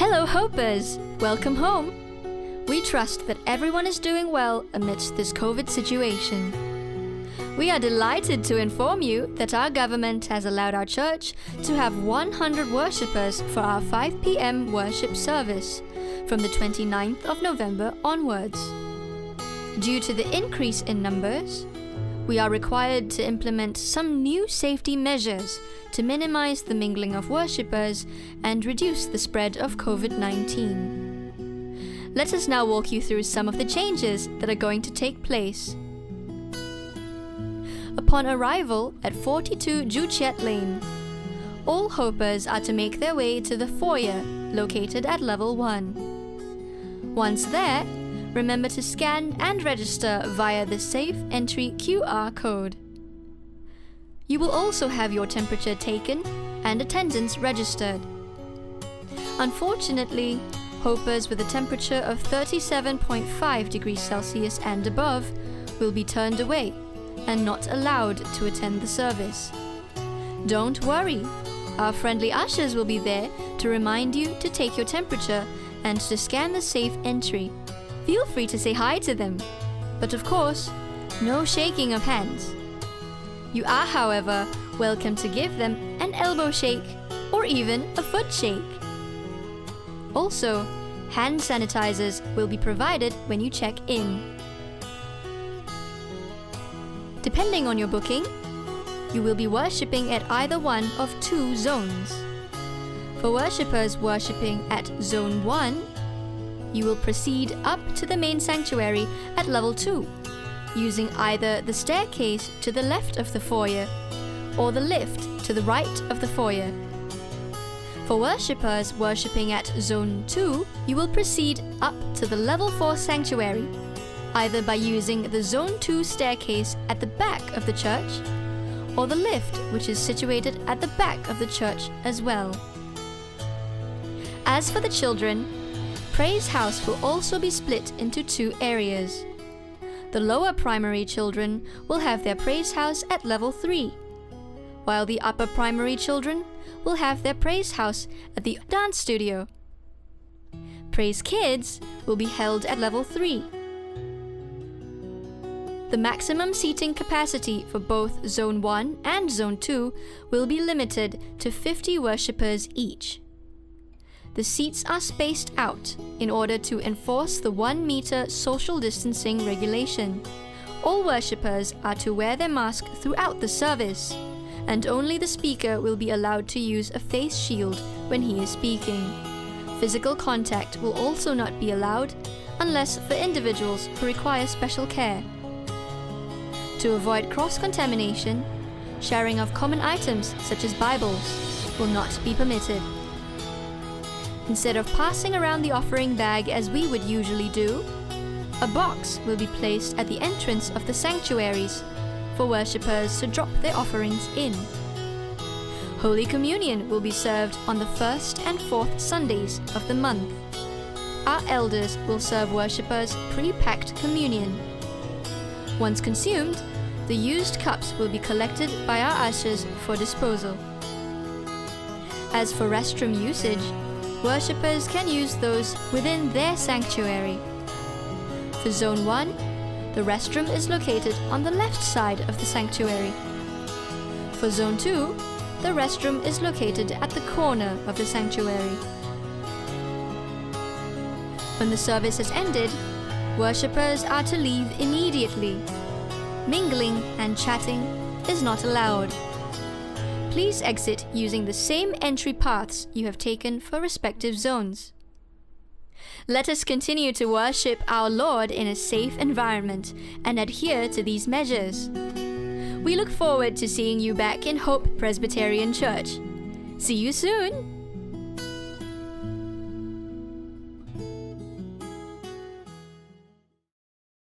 Hello Hopers! Welcome home! We trust that everyone is doing well amidst this COVID situation. We are delighted to inform you that our government has allowed our church to have 100 worshippers for our 5 p.m. worship service from the 29th of November onwards. Due to the increase in numbers, we are required to implement some new safety measures to minimize the mingling of worshippers and reduce the spread of COVID-19. Let us now walk you through some of the changes that are going to take place. Upon arrival at 42 Juchiet Lane, all Hopers are to make their way to the foyer located at level 1. Once there, remember to scan and register via the Safe Entry QR code. You will also have your temperature taken and attendance registered. Unfortunately, Hopers with a temperature of 37.5 degrees Celsius and above will be turned away and not allowed to attend the service. Don't worry, our friendly ushers will be there to remind you to take your temperature and to scan the safe entry. Feel free to say hi to them, but of course, no shaking of hands. You are, however, welcome to give them an elbow shake or even a foot shake. Also, hand sanitizers will be provided when you check in. Depending on your booking, you will be worshipping at either one of 2 zones. For worshippers worshipping at Zone 1, you will proceed up to the main sanctuary at level 2, using either the staircase to the left of the foyer or the lift to the right of the foyer. For worshippers worshipping at Zone 2, you will proceed up to the level 4 sanctuary, either by using the Zone 2 staircase at the back of the church or the lift, which is situated at the back of the church as well. As for the children, Praise House will also be split into 2 areas. The lower primary children will have their Praise House at level 3, while the upper primary children will have their Praise House at the dance studio. Praise Kids will be held at level 3. The maximum seating capacity for both Zone 1 and Zone 2 will be limited to 50 worshippers each. The seats are spaced out in order to enforce the 1-meter social distancing regulation. All worshippers are to wear their mask throughout the service, and only the speaker will be allowed to use a face shield when he is speaking. Physical contact will also not be allowed unless for individuals who require special care. To avoid cross-contamination, sharing of common items such as Bibles will not be permitted. Instead of passing around the offering bag as we would usually do, a box will be placed at the entrance of the sanctuaries for worshippers to drop their offerings in. Holy Communion will be served on the 1st and 4th Sundays of the month. Our elders will serve worshippers pre-packed communion. Once consumed, the used cups will be collected by our ushers for disposal. As for restroom usage, worshippers can use those within their sanctuary. For Zone 1, the restroom is located on the left side of the sanctuary. For Zone 2, the restroom is located at the corner of the sanctuary. When the service has ended, worshippers are to leave immediately. Mingling and chatting is not allowed. Please exit using the same entry paths you have taken for respective zones. Let us continue to worship our Lord in a safe environment and adhere to these measures. We look forward to seeing you back in Hope Presbyterian Church. See you soon!